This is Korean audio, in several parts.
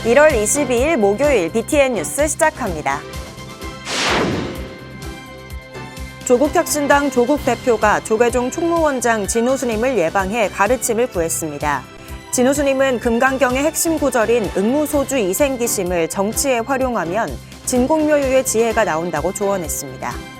1월 22일 목요일 BTN 뉴스 시작합니다. 조국혁신당 조국 대표가 조계종 총무원장 진우스님을 예방해 가르침을 구했습니다. 진우스님은 금강경의 핵심 구절인 응무소주 이생기심을 정치에 활용하면 진공묘유의 지혜가 나온다고 조언했습니다.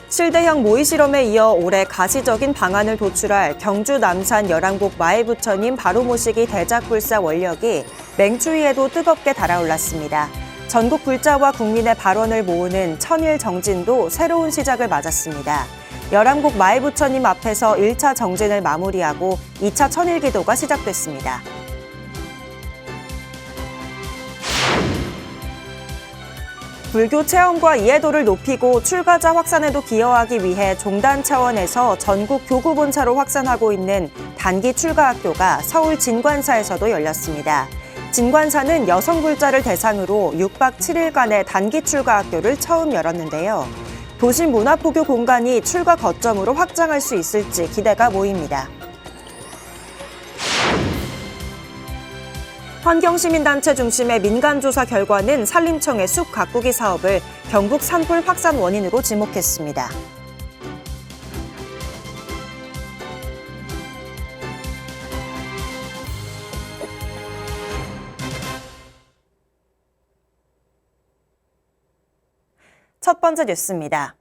실대형 모의 실험에 이어 올해 가시적인 방안을 도출할 경주 남산 열암국 마애부처님 바로 모시기 대작불사 원력이 맹추위에도 뜨겁게 달아올랐습니다. 전국 불자와 국민의 발언을 모으는 천일 정진도 새로운 시작을 맞았습니다. 열암국 마애부처님 앞에서 1차 정진을 마무리하고 2차 천일기도가 시작됐습니다. 불교 체험과 이해도를 높이고 출가자 확산에도 기여하기 위해 종단 차원에서 전국 교구본차로 확산하고 있는 단기 출가학교가 서울 진관사에서도 열렸습니다. 진관사는 여성 불자를 대상으로 6박 7일간의 단기 출가학교를 처음 열었는데요. 도심 문화포교 공간이 출가 거점으로 확장할 수 있을지 기대가 모입니다. 환경시민단체 중심의 민간조사 결과는 산림청의 숲 가꾸기 사업을 경북 산불 확산 원인으로 지목했습니다. 첫 번째 뉴스입니다.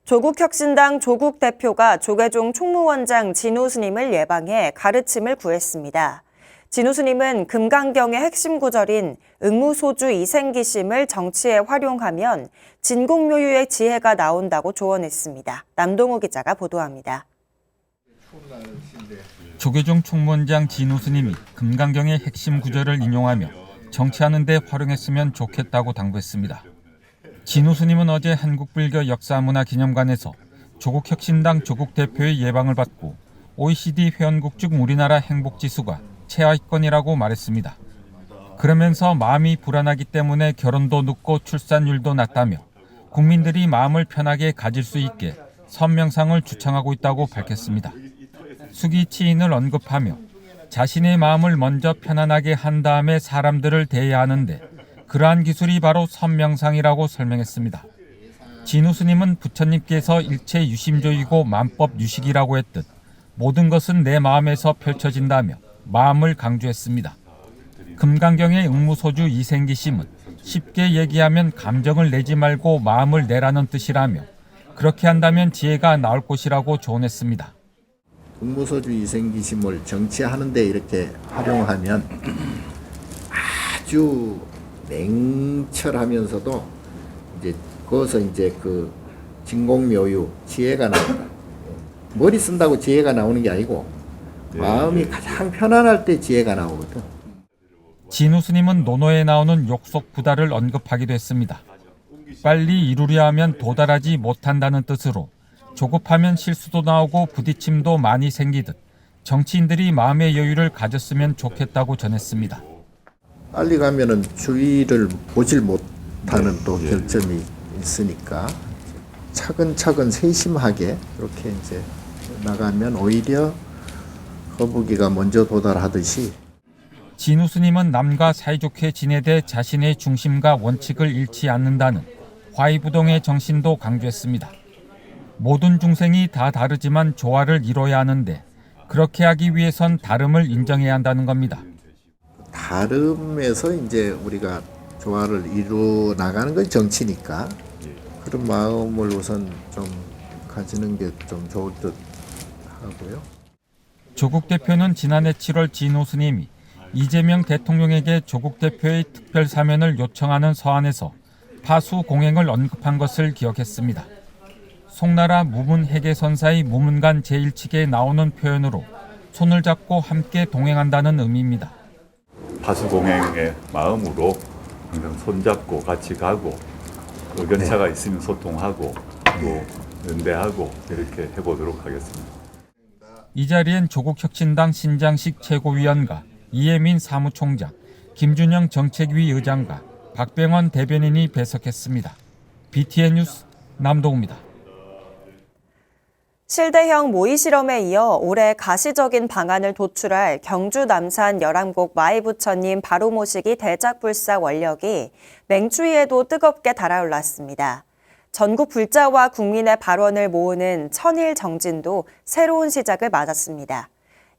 조국혁신당 조국 대표가 조계종 총무원장 진우스님을 예방해 가르침을 구했습니다. 진우스님은 금강경의 핵심 구절인 응무소주 이생기심을 정치에 활용하면 진공묘유의 지혜가 나온다고 조언했습니다. 남동우 기자가 보도합니다. 조계종 총무원장 진우스님이 금강경의 핵심 구절을 인용하며 정치하는 데 활용했으면 좋겠다고 당부했습니다. 진우스님은 어제 한국불교역사문화기념관에서 조국혁신당 조국 대표의 예방을 받고 OECD 회원국 중 우리나라 행복지수가 최하위권이라고 말했습니다. 그러면서 마음이 불안하기 때문에 결혼도 늦고 출산율도 낮다며 국민들이 마음을 편하게 가질 수 있게 선명상을 주창하고 있다고 밝혔습니다. 수기치인을 언급하며 자신의 마음을 먼저 편안하게 한 다음에 사람들을 대해야 하는데 그러한 기술이 바로 선명상이라고 설명했습니다. 진우스님은 부처님께서 일체 유심조이고 만법 유식이라고 했듯 모든 것은 내 마음에서 펼쳐진다며 마음을 강조했습니다. 금강경의 응무소주 이생기심은 쉽게 얘기하면 감정을 내지 말고 마음을 내라는 뜻이라며 그렇게 한다면 지혜가 나올 것이라고 조언했습니다. 응무소주 이생기심을 정치하는 데 이렇게 활용하면 아주 냉철하면서도 이제 거기서 이제 그 진공묘유 지혜가 나온다. 머리 쓴다고 지혜가 나오는 게 아니고 마음이 가장 편안할 때 지혜가 나오거든. 진우스님은 논어에 나오는 욕속부달을 언급하기도 했습니다. 빨리 이루려 하면 도달하지 못한다는 뜻으로 조급하면 실수도 나오고 부딪힘도 많이 생기듯 정치인들이 마음의 여유를 가졌으면 좋겠다고 전했습니다. 빨리 가면은 주위를 보질 못하는 또 결점이 있으니까 차근차근 세심하게 이렇게 이제 나가면 오히려 거북이가 먼저 도달하듯이. 진우스님은 남과 사이좋게 지내되 자신의 중심과 원칙을 잃지 않는다는 화이부동의 정신도 강조했습니다. 모든 중생이 다 다르지만 조화를 이뤄야 하는데 그렇게 하기 위해선 다름을 인정해야 한다는 겁니다. 다름에서 이제 우리가 조화를 이루어 나가는 건 정치니까 그런 마음을 우선 좀 가지는 게 좀 좋을 듯 하고요. 조국 대표는 지난해 7월 진우스님이 이재명 대통령에게 조국 대표의 특별 사면을 요청하는 서한에서 파수 공행을 언급한 것을 기억했습니다. 송나라 무문회계선사의 무문간 제1칙에 나오는 표현으로 손을 잡고 함께 동행한다는 의미입니다. 파수공행의 마음으로 항상 손잡고 같이 가고 의견차가 있으면 소통하고 또 연대하고 이렇게 해보도록 하겠습니다. 이 자리엔 조국혁신당 신장식 최고위원과 이혜민 사무총장, 김준영 정책위 의장과 박병원 대변인이 배석했습니다. BTN 뉴스 남동우입니다. 실대형 모의 실험에 이어 올해 가시적인 방안을 도출할 경주 남산 열암곡 마이부처님 바로 모시기 대작불사 원력이 맹추위에도 뜨겁게 달아올랐습니다. 전국 불자와 국민의 발원을 모으는 천일 정진도 새로운 시작을 맞았습니다.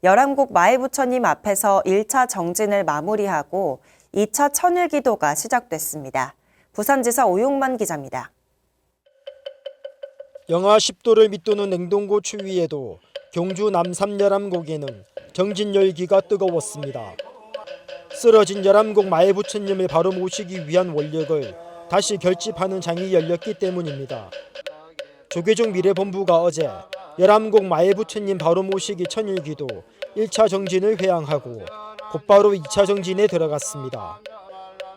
열암곡 마이부처님 앞에서 1차 정진을 마무리하고 2차 천일 기도가 시작됐습니다. 부산지사 오용만 기자입니다. 영하 10도를 밑도는 냉동고 추위에도 경주 남산 열암곡에는 정진 열기가 뜨거웠습니다. 쓰러진 열암곡 마애부처님을 바로 모시기 위한 원력을 다시 결집하는 장이 열렸기 때문입니다. 조계종 미래본부가 어제 열암곡 마애부처님 바로 모시기 천일기도 1차 정진을 회항하고 곧바로 2차 정진에 들어갔습니다.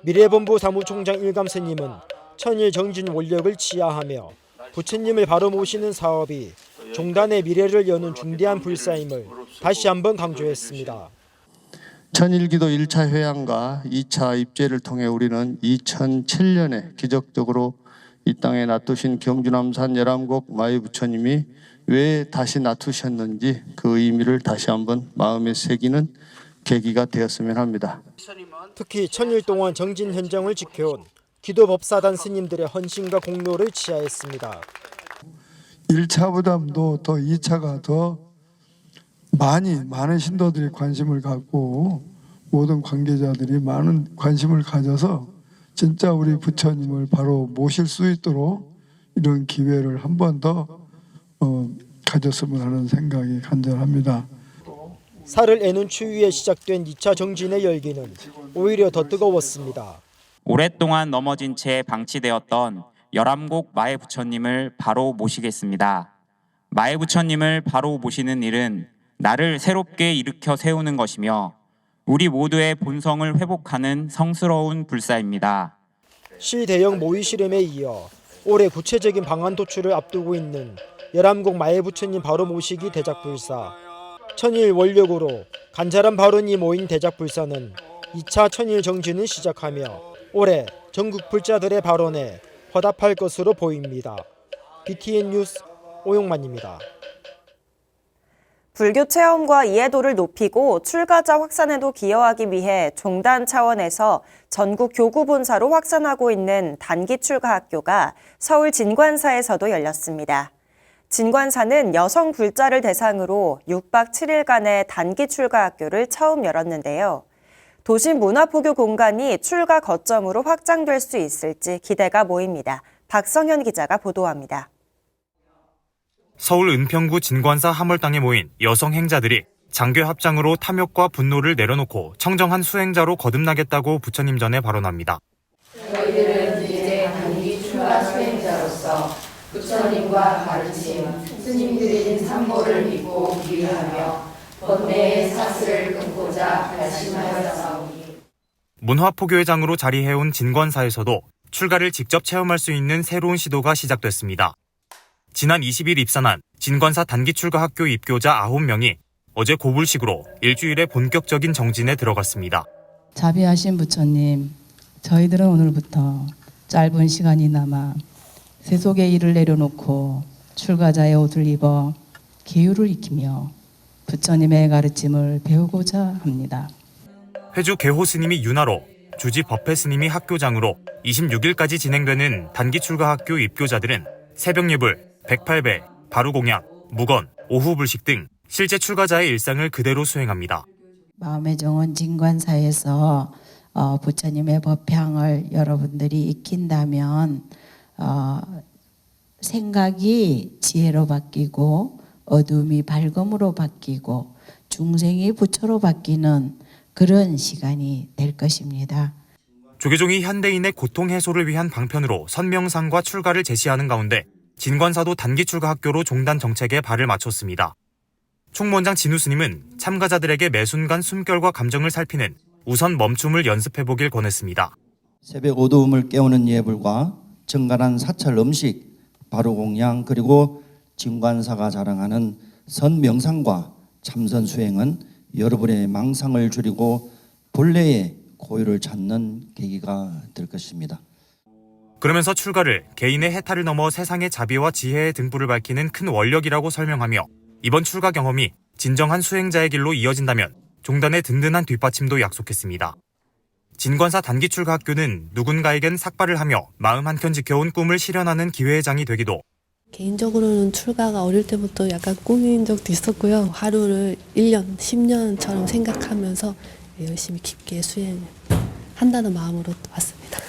미래본부 사무총장 일감스님은 천일 정진 원력을 치하하며 부처님을 바로 모시는 사업이 종단의 미래를 여는 중대한 불사임을 다시 한번 강조했습니다. 천일기도 1차 회항과 2차 입제를 통해 우리는 2007년에 기적적으로 이 땅에 놔두신 경주남산 열암곡 마이부처님이 왜 다시 놔두셨는지 그 의미를 다시 한번 마음에 새기는 계기가 되었으면 합니다. 특히 천일 동안 정진 현장을 지켜온 기도법사단 스님들의 헌신과 공로를 치하했습니다. 1차보다도 더 2차가 더 많은 신도들이 관심을 갖고 모든 관계자들이 많은 관심을 가져서 진짜 우리 부처님을 바로 모실 수 있도록 이런 기회를 한 번 더 가졌으면 하는 생각이 간절합니다. 살을 애는 추위에 시작된 2차 정진의 열기는 오히려 더 뜨거웠습니다. 오랫동안 넘어진 채 방치되었던 열암곡 마애부처님을 바로 모시겠습니다. 마애부처님을 바로 모시는 일은 나를 새롭게 일으켜 세우는 것이며 우리 모두의 본성을 회복하는 성스러운 불사입니다. 시대형 모의 실험에 이어 올해 구체적인 방안 도출을 앞두고 있는 열암곡 마애부처님 바로 모시기 대작불사. 천일 원력으로 간절한 발언이 모인 대작불사는 2차 천일 정진을 시작하며 올해 전국 불자들의 발언에 화답할 것으로 보입니다. BTN 뉴스 오용만입니다. 불교 체험과 이해도를 높이고 출가자 확산에도 기여하기 위해 종단 차원에서 전국 교구 본사로 확산하고 있는 단기 출가 학교가 서울 진관사에서도 열렸습니다. 진관사는 여성 불자를 대상으로 6박 7일간의 단기 출가 학교를 처음 열었는데요. 도심 문화포교 공간이 출가 거점으로 확장될 수 있을지 기대가 모입니다. 박성현 기자가 보도합니다. 서울 은평구 진관사 함월당에 모인 여성 행자들이 장교 합장으로 탐욕과 분노를 내려놓고 청정한 수행자로 거듭나겠다고 부처님 전에 발언합니다. 저희들은 이제 단기 출가 수행자로서 부처님과 가르침, 스님들인 삼보를 믿고 기하며 번뇌의 사슬을 끊고자 결심하였사오니. 문화포교회장으로 자리해온 진관사에서도 출가를 직접 체험할 수 있는 새로운 시도가 시작됐습니다. 지난 20일 입산한 진관사 단기 출가 학교 입교자 9명이 어제 고불식으로 일주일의 본격적인 정진에 들어갔습니다. 자비하신 부처님, 저희들은 오늘부터 짧은 시간이나마 세속의 일을 내려놓고 출가자의 옷을 입어 계율을 익히며 부처님의 가르침을 배우고자 합니다. 회주 계호 스님이 윤하로, 주지 법회 스님이 학교장으로 26일까지 진행되는 단기 출가 학교 입교자들은 새벽 예불, 108배, 바루공약, 무건, 오후 불식 등 실제 출가자의 일상을 그대로 수행합니다. 마음의 정원 진관사에서 부처님의 법향을 여러분들이 익힌다면 생각이 지혜로 바뀌고 어둠이 밝음으로 바뀌고 중생이 부처로 바뀌는 그런 시간이 될 것입니다. 조계종이 현대인의 고통 해소를 위한 방편으로 선명상과 출가를 제시하는 가운데 진관사도 단기 출가 학교로 종단 정책에 발을 맞췄습니다. 총무원장 진우 스님은 참가자들에게 매 순간 숨결과 감정을 살피는 우선 멈춤을 연습해보길 권했습니다. 새벽 어두움을 깨우는 예불과 정갈한 사찰 음식, 바루공양 그리고 진관사가 자랑하는 선명상과 참선 수행은 여러분의 망상을 줄이고 본래의 고유를 찾는 계기가 될 것입니다. 그러면서 출가를 개인의 해탈을 넘어 세상의 자비와 지혜의 등불을 밝히는 큰 원력이라고 설명하며 이번 출가 경험이 진정한 수행자의 길로 이어진다면 종단의 든든한 뒷받침도 약속했습니다. 진권사 단기 출가 학교는 누군가에겐 삭발을 하며 마음 한켠 지켜온 꿈을 실현하는 기회의 장이 되기도, 개인적으로는 출가가 어릴 때부터 약간 꿈인 적도 있었고요. 하루를 1년, 10년처럼 생각하면서 열심히 깊게 수행한다는 마음으로 왔습니다.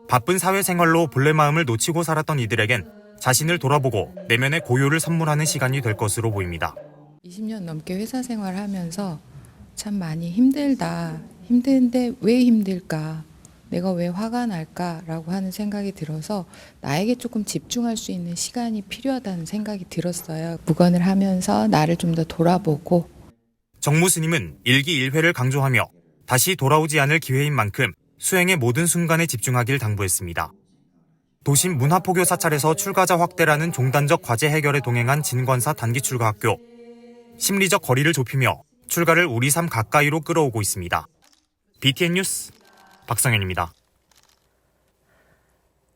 바쁜 사회생활로 본래 마음을 놓치고 살았던 이들에겐 자신을 돌아보고 내면의 고요를 선물하는 시간이 될 것으로 보입니다. 20년 넘게 회사 생활하면서 참 많이 힘든데 왜 힘들까? 내가 왜 화가 날까라고 하는 생각이 들어서 나에게 조금 집중할 수 있는 시간이 필요하다는 생각이 들었어요. 묵언을 하면서 나를 좀 더 돌아보고. 정무 스님은 일기일회를 강조하며 다시 돌아오지 않을 기회인 만큼 수행의 모든 순간에 집중하길 당부했습니다. 도심 문화포교 사찰에서 출가자 확대라는 종단적 과제 해결에 동행한 진권사 단기 출가 학교. 심리적 거리를 좁히며 출가를 우리 삶 가까이로 끌어오고 있습니다. BTN 뉴스 박성현입니다.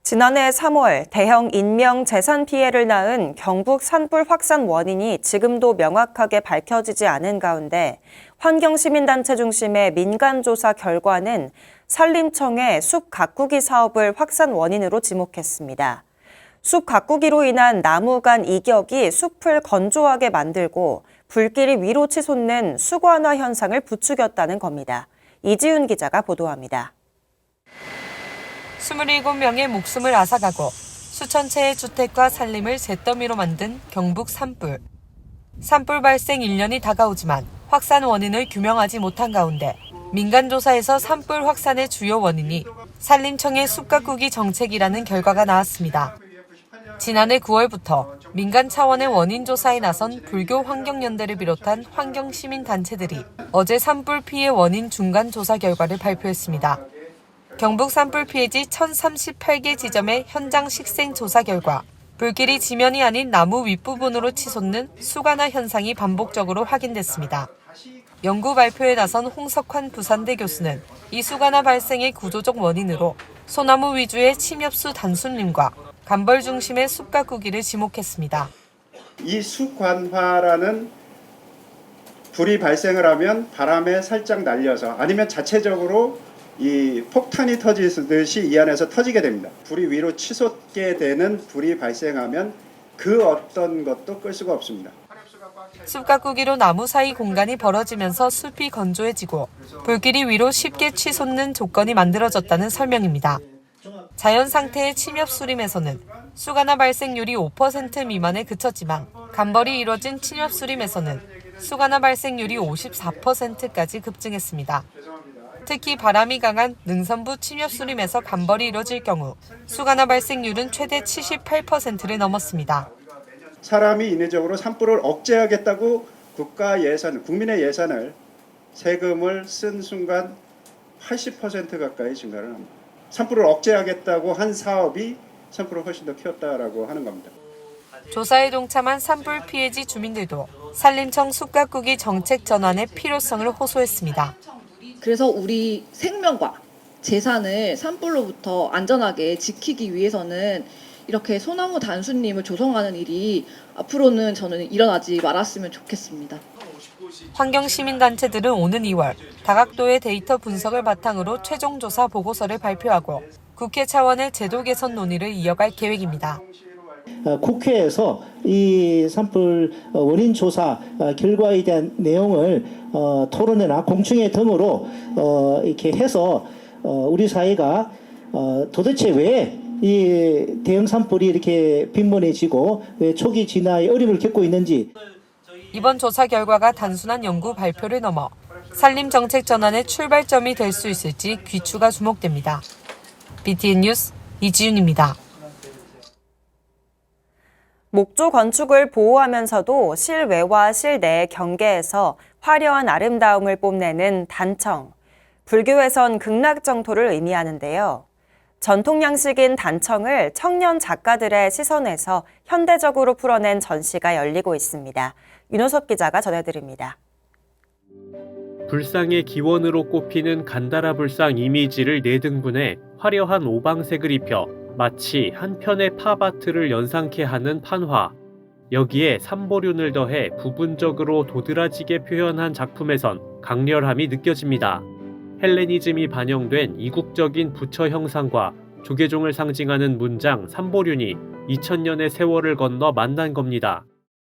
지난해 3월 대형 인명 재산 피해를 낳은 경북 산불 확산 원인이 지금도 명확하게 밝혀지지 않은 가운데 환경시민단체 중심의 민간조사 결과는 산림청의 숲 가꾸기 사업을 확산 원인으로 지목했습니다. 숲 가꾸기로 인한 나무 간 이격이 숲을 건조하게 만들고 불길이 위로 치솟는 수관화 현상을 부추겼다는 겁니다. 이지윤 기자가 보도합니다. 27명의 목숨을 앗아가고 수천 채의 주택과 산림을 잿더미로 만든 경북 산불. 산불 발생 1년이 다가오지만 확산 원인을 규명하지 못한 가운데 민간조사에서 산불 확산의 주요 원인이 산림청의 숲 가꾸기 정책이라는 결과가 나왔습니다. 지난해 9월부터 민간 차원의 원인 조사에 나선 불교 환경연대를 비롯한 환경시민단체들이 어제 산불 피해 원인 중간 조사 결과를 발표했습니다. 경북 산불 피해지 1038개 지점의 현장 식생 조사 결과 불길이 지면이 아닌 나무 윗부분으로 치솟는 수관화 현상이 반복적으로 확인됐습니다. 연구 발표에 나선 홍석환 부산대 교수는 이 수관화 발생의 구조적 원인으로 소나무 위주의 침엽수 단순림과 간벌 중심의 숲 가꾸기를 지목했습니다. 이 수관화라는 불이 발생을 하면 바람에 살짝 날려서 아니면 자체적으로 이 폭탄이 터지듯이 이 안에서 터지게 됩니다. 불이 위로 치솟게 되는 불이 발생하면 그 어떤 것도 끌 수가 없습니다. 숲 가꾸기로 나무 사이 공간이 벌어지면서 숲이 건조해지고 불길이 위로 쉽게 치솟는 조건이 만들어졌다는 설명입니다. 자연 상태의 침엽수림에서는 수관화 발생률이 5% 미만에 그쳤지만 간벌이 이뤄진 침엽수림에서는 수관화 발생률이 54%까지 급증했습니다. 특히 바람이 강한 능선부 침엽수림에서 간벌이 이뤄질 경우 수관화 발생률은 최대 78%를 넘었습니다. 사람이 인위적으로 산불을 억제하겠다고 국가 예산, 국민의 예산을 세금을 쓴 순간 80% 가까이 증가를 합니다. 산불을 억제하겠다고 한 사업이 산불을 훨씬 더 키웠다라고 하는 겁니다. 조사에 동참한 산불 피해지 주민들도 산림청 숲 가꾸기 정책 전환의 필요성을 호소했습니다. 그래서 우리 생명과 재산을 산불로부터 안전하게 지키기 위해서는 이렇게 소나무 단순림을 조성하는 일이 앞으로는 저는 일어나지 말았으면 좋겠습니다. 환경시민단체들은 오는 2월 다각도의 데이터 분석을 바탕으로 최종 조사 보고서를 발표하고 국회 차원의 제도 개선 논의를 이어갈 계획입니다. 국회에서 이 산불 원인 조사 결과에 대한 내용을 토론회나 공청회 등으로 이렇게 해서 우리 사회가 도대체 왜 이 대형 산불이 이렇게 빈번해지고 왜 초기 진화에 어려움을 겪고 있는지. 이번 조사 결과가 단순한 연구 발표를 넘어 산림 정책 전환의 출발점이 될 수 있을지 귀추가 주목됩니다. BTN 뉴스 이지윤입니다. 목조 건축을 보호하면서도 실외와 실내의 경계에서 화려한 아름다움을 뽐내는 단청. 불교에선 극락정토를 의미하는데요. 전통 양식인 단청을 청년 작가들의 시선에서 현대적으로 풀어낸 전시가 열리고 있습니다. 윤호섭 기자가 전해드립니다. 불상의 기원으로 꼽히는 간다라 불상 이미지를 4등분해 화려한 오방색을 입혀 마치 한 편의 팝아트를 연상케 하는 판화. 여기에 삼보륜을 더해 부분적으로 도드라지게 표현한 작품에선 강렬함이 느껴집니다. 헬레니즘이 반영된 이국적인 부처 형상과 조계종을 상징하는 문장 삼보륜이 2000년의 세월을 건너 만난 겁니다.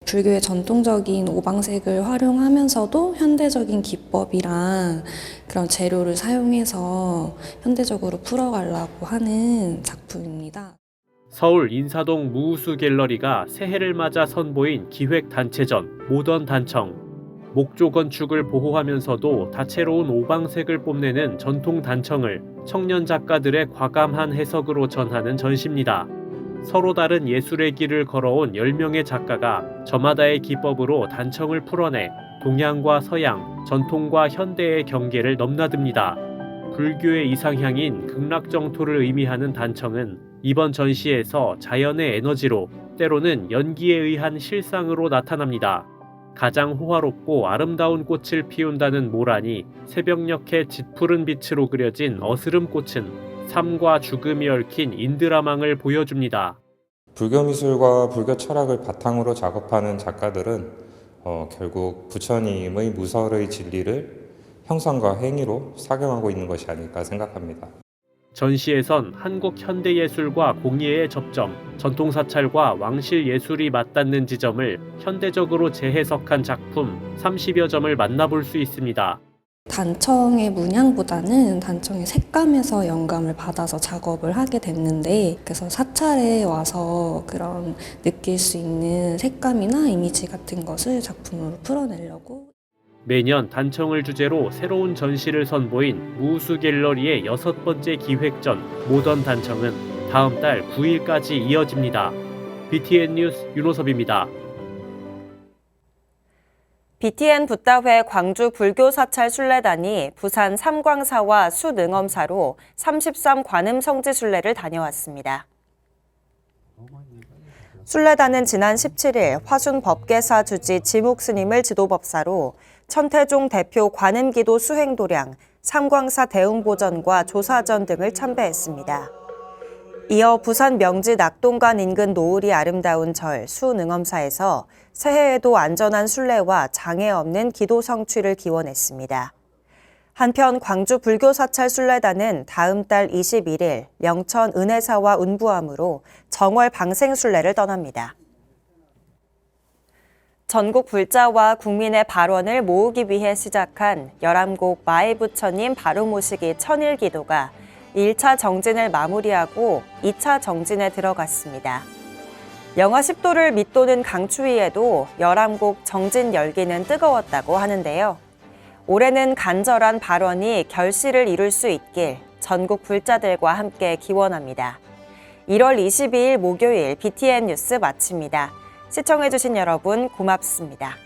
불교의 전통적인 오방색을 활용하면서도 현대적인 기법이랑 그런 재료를 사용해서 현대적으로 풀어가려고 하는 작품입니다. 서울 인사동 무우수 갤러리가 새해를 맞아 선보인 기획단체전 모던 단청. 목조 건축을 보호하면서도 다채로운 오방색을 뽐내는 전통 단청을 청년 작가들의 과감한 해석으로 전하는 전시입니다. 서로 다른 예술의 길을 걸어온 10명의 작가가 저마다의 기법으로 단청을 풀어내 동양과 서양, 전통과 현대의 경계를 넘나듭니다. 불교의 이상향인 극락정토를 의미하는 단청은 이번 전시에서 자연의 에너지로 때로는 연기에 의한 실상으로 나타납니다. 가장 호화롭고 아름다운 꽃을 피운다는 모란이 새벽녘의 짙푸른 빛으로 그려진 어스름꽃은 삶과 죽음이 얽힌 인드라망을 보여줍니다. 불교 미술과 불교 철학을 바탕으로 작업하는 작가들은 결국 부처님의 무설의 진리를 형상과 행위로 사경하고 있는 것이 아닐까 생각합니다. 전시에선 한국 현대예술과 공예의 접점, 전통사찰과 왕실 예술이 맞닿는 지점을 현대적으로 재해석한 작품 30여 점을 만나볼 수 있습니다. 단청의 문양보다는 단청의 색감에서 영감을 받아서 작업을 하게 됐는데, 그래서 사찰에 와서 그런 느낄 수 있는 색감이나 이미지 같은 것을 작품으로 풀어내려고. 매년 단청을 주제로 새로운 전시를 선보인 무우수 갤러리의 6번째 기획전 모던 단청은 다음 달 9일까지 이어집니다. BTN 뉴스 윤호섭입니다. BTN 붓다회 광주 불교 사찰 순례단이 부산 삼광사와 수능엄사로 33 관음 성지 순례를 다녀왔습니다. 순례단은 지난 17일 화순 법계사 주지 지묵 스님을 지도법사로 천태종 대표 관음기도 수행도량, 삼광사 대웅보전과 조사전 등을 참배했습니다. 이어 부산 명지 낙동관 인근 노을이 아름다운 절 수능엄사에서 새해에도 안전한 순례와 장애 없는 기도 성취를 기원했습니다. 한편 광주 불교사찰 순례단은 다음 달 21일 영천 은혜사와 운부암으로 정월 방생순례를 떠납니다. 전국 불자와 국민의 발원을 모으기 위해 시작한 열암곡 마애부처님 바로 모시기 천일 기도가 1차 정진을 마무리하고 2차 정진에 들어갔습니다. 영하 10도를 밑도는 강추위에도 열암곡 정진 열기는 뜨거웠다고 하는데요. 올해는 간절한 발원이 결실을 이룰 수 있길 전국 불자들과 함께 기원합니다. 1월 22일 목요일 BTN 뉴스 마칩니다. 시청해주신 여러분 고맙습니다.